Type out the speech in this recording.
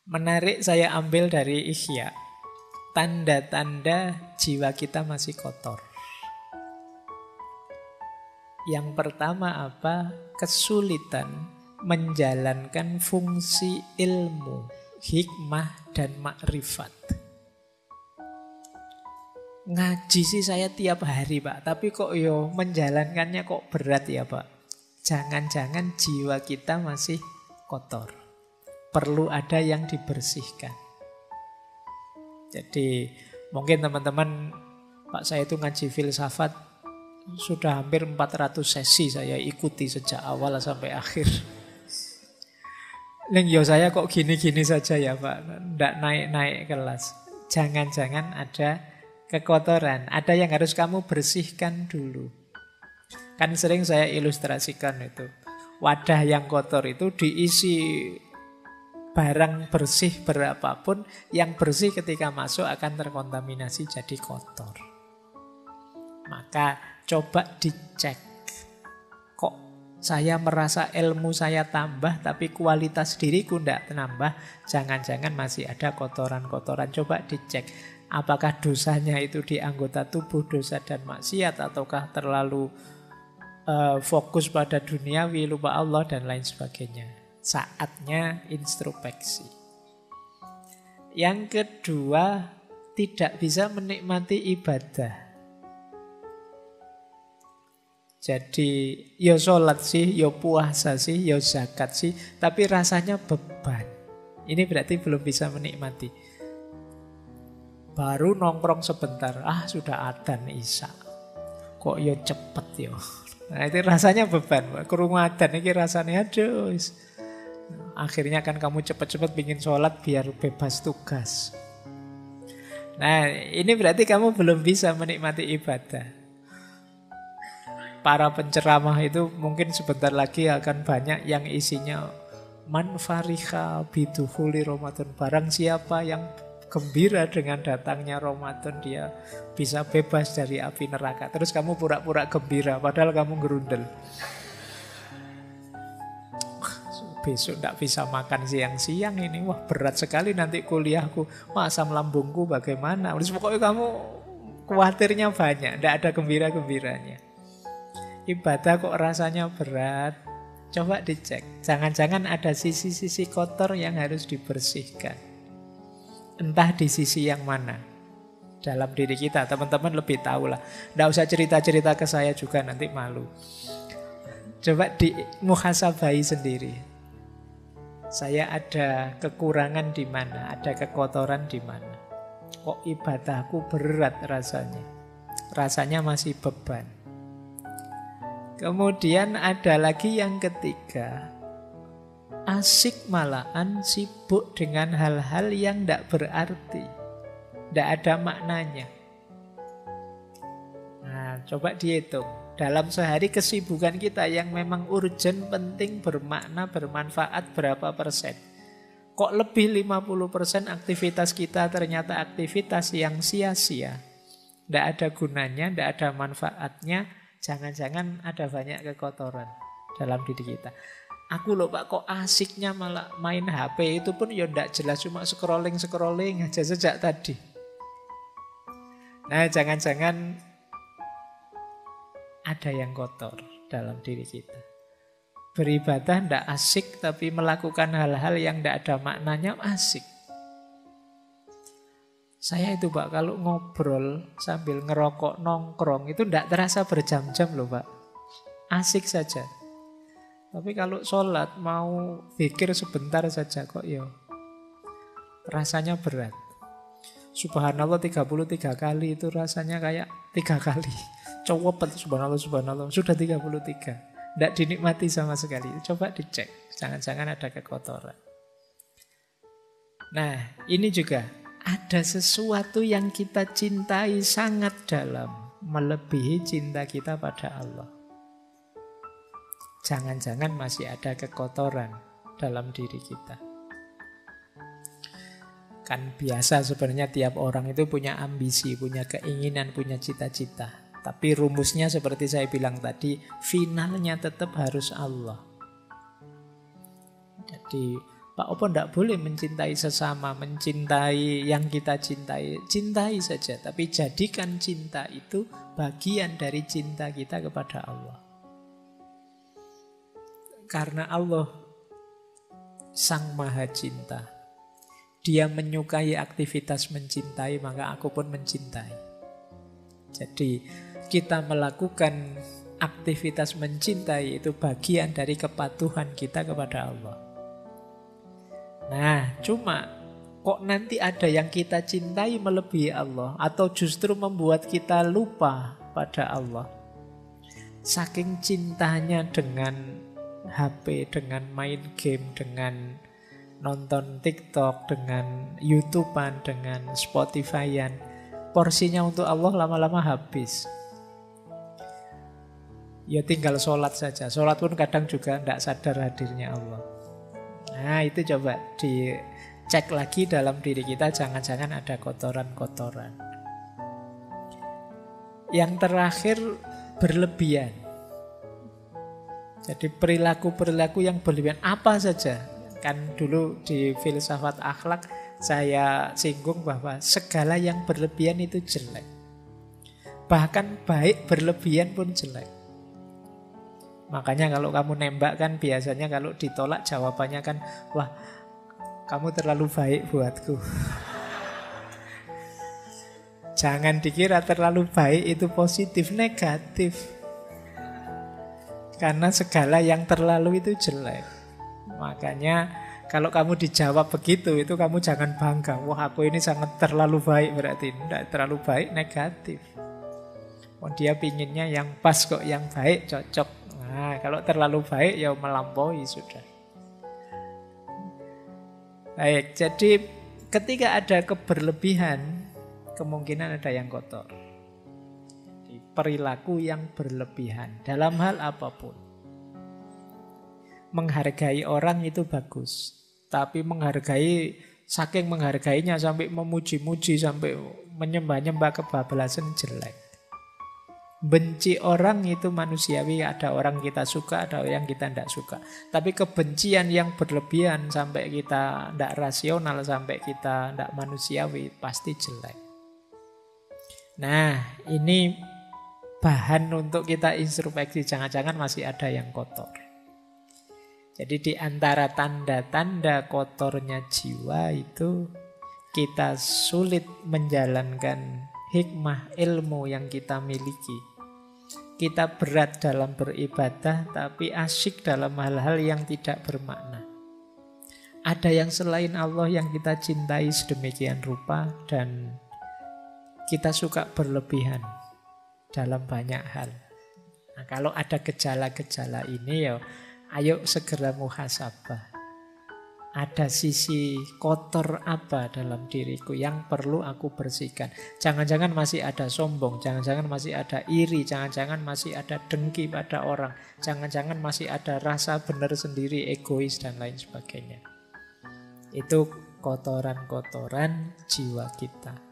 Menarik saya ambil dari Ihya. Tanda-tanda jiwa kita masih kotor. Yang pertama apa? Kesulitan menjalankan fungsi ilmu, hikmah, dan makrifat. Ngaji sih saya tiap hari Pak, tapi kok menjalankannya kok berat ya Pak. Jangan-jangan jiwa kita masih kotor. Perlu ada yang dibersihkan. Jadi mungkin teman-teman, Pak saya itu ngaji filsafat sudah hampir 400 sesi saya ikuti sejak awal sampai akhir. Saya kok gini-gini saja ya Pak, nggak naik-naik kelas. Jangan-jangan ada kekotoran, ada yang harus kamu bersihkan dulu. Kan sering saya ilustrasikan itu, wadah yang kotor itu diisi barang bersih berapapun, yang bersih ketika masuk akan terkontaminasi jadi kotor. Maka coba dicek, kok saya merasa ilmu saya tambah tapi kualitas diriku tidak nambah, jangan-jangan masih ada kotoran-kotoran. Coba dicek, apakah dosanya itu di anggota tubuh, dosa dan maksiat, ataukah terlalu fokus pada duniawi, lupa Allah dan lain sebagainya. Saatnya introspeksi. Yang kedua, tidak bisa menikmati ibadah. Jadi sholat sih, puasa sih, zakat sih, tapi rasanya beban. Ini berarti belum bisa menikmati. Baru nongkrong sebentar, sudah adzan isya. Kok cepet. Nah itu rasanya beban. Krungu adzan ini rasanya aduh. Akhirnya kan kamu cepet-cepet bikin sholat biar bebas tugas. Nah ini berarti kamu belum bisa menikmati ibadah. Para penceramah itu mungkin sebentar lagi akan banyak yang isinya man fariha bidukhuli Ramadan. Barang siapa yang gembira dengan datangnya Ramadan, dia bisa bebas dari api neraka. Terus kamu pura-pura gembira padahal kamu gerundel. Besok tidak bisa makan siang-siang ini. Wah berat sekali nanti kuliahku. Asam lambungku bagaimana? Terus pokoknya kamu khawatirnya banyak, tidak ada gembira-gembiranya. Ibadah kok rasanya berat. Coba dicek, jangan-jangan ada sisi-sisi kotor yang harus dibersihkan. Entah di sisi yang mana dalam diri kita. Teman-teman lebih tahu lah. Tidak usah cerita-cerita ke saya juga, nanti malu. Coba di muhasabai sendiri. Saya ada kekurangan di mana, ada kekotoran di mana. Kok ibadahku berat rasanya. Rasanya masih beban. Kemudian ada lagi yang ketiga, asik malahan sibuk dengan hal-hal yang tidak berarti, tidak ada maknanya. Nah, coba dihitung. Dalam sehari kesibukan kita yang memang urgent, penting, bermakna, bermanfaat berapa persen? Kok lebih 50% aktivitas kita ternyata aktivitas yang sia-sia, tidak ada gunanya, tidak ada manfaatnya. Jangan-jangan ada banyak kekotoran dalam diri kita. Aku loh Pak, kok asiknya malah main HP, itu pun ya tidak jelas, cuma scrolling aja sejak tadi. Nah jangan-jangan ada yang kotor dalam diri kita. Beribadah tidak asik, tapi melakukan hal-hal yang tidak ada maknanya asik. Saya itu Pak, kalau ngobrol sambil ngerokok nongkrong itu tidak terasa berjam-jam loh Pak. Asik saja. Tapi kalau sholat mau pikir sebentar saja kok rasanya berat. Subhanallah 33 kali itu rasanya kayak 3 kali. Cowopet subhanallah sudah 33. Tidak dinikmati sama sekali. Coba dicek, jangan-jangan ada kekotoran. Nah ini juga ada sesuatu yang kita cintai sangat dalam, melebihi cinta kita pada Allah. Jangan-jangan masih ada kekotoran dalam diri kita. Kan biasa sebenarnya tiap orang itu punya ambisi, punya keinginan, punya cita-cita. Tapi rumusnya seperti saya bilang tadi, finalnya tetap harus Allah. Jadi Pak Opo tidak boleh mencintai sesama, mencintai yang kita cintai. Cintai saja, tapi jadikan cinta itu bagian dari cinta kita kepada Allah. Karena Allah Sang Maha Cinta. Dia menyukai aktivitas mencintai, maka aku pun mencintai. Jadi kita melakukan aktivitas mencintai itu bagian dari kepatuhan kita kepada Allah. Nah, cuma kok nanti ada yang kita cintai melebihi Allah atau justru membuat kita lupa pada Allah. Saking cintanya dengan HP, dengan main game, dengan nonton TikTok, dengan YouTubean, dengan Spotifyan, porsinya untuk Allah lama-lama habis. Ya tinggal sholat saja. Sholat pun kadang juga tidak sadar hadirnya Allah. Nah itu coba dicek lagi dalam diri kita, jangan-jangan ada kotoran-kotoran. Yang terakhir, berlebihan. Jadi perilaku-perilaku yang berlebihan apa saja. Kan dulu di filsafat akhlak saya singgung bahwa segala yang berlebihan itu jelek. Bahkan baik berlebihan pun jelek. Makanya kalau kamu nembak kan biasanya kalau ditolak jawabannya kan, wah kamu terlalu baik buatku. Jangan dikira terlalu baik itu positif, negatif. Karena segala yang terlalu itu jelek. Makanya kalau kamu dijawab begitu, itu kamu jangan bangga. Wah aku ini sangat terlalu baik, berarti tidak terlalu baik, negatif. Oh, dia pinginnya yang pas kok, yang baik, cocok. Nah, kalau terlalu baik ya melampaui sudah. Baik, jadi ketika ada keberlebihan, kemungkinan ada yang kotor. Jadi, perilaku yang berlebihan dalam hal apapun. Menghargai orang itu bagus, tapi saking menghargainya sampai memuji-muji, sampai menyembah-nyembah kebablasan jelek. Benci orang itu manusiawi, ada orang kita suka, ada yang kita tidak suka. Tapi kebencian yang berlebihan sampai kita tidak rasional, sampai kita tidak manusiawi, pasti jelek. Nah, ini bahan untuk kita introspeksi, jangan-jangan masih ada yang kotor. Jadi di antara tanda-tanda kotornya jiwa itu kita sulit menjalankan hikmah ilmu yang kita miliki. Kita berat dalam beribadah tapi asyik dalam hal-hal yang tidak bermakna. Ada yang selain Allah yang kita cintai sedemikian rupa dan kita suka berlebihan dalam banyak hal. Nah, kalau ada gejala-gejala ini ya ayo segera muhasabah. Ada sisi kotor apa dalam diriku yang perlu aku bersihkan. Jangan-jangan masih ada sombong, jangan-jangan masih ada iri, jangan-jangan masih ada dengki pada orang, jangan-jangan masih ada rasa benar sendiri, egois dan lain sebagainya. Itu kotoran-kotoran jiwa kita.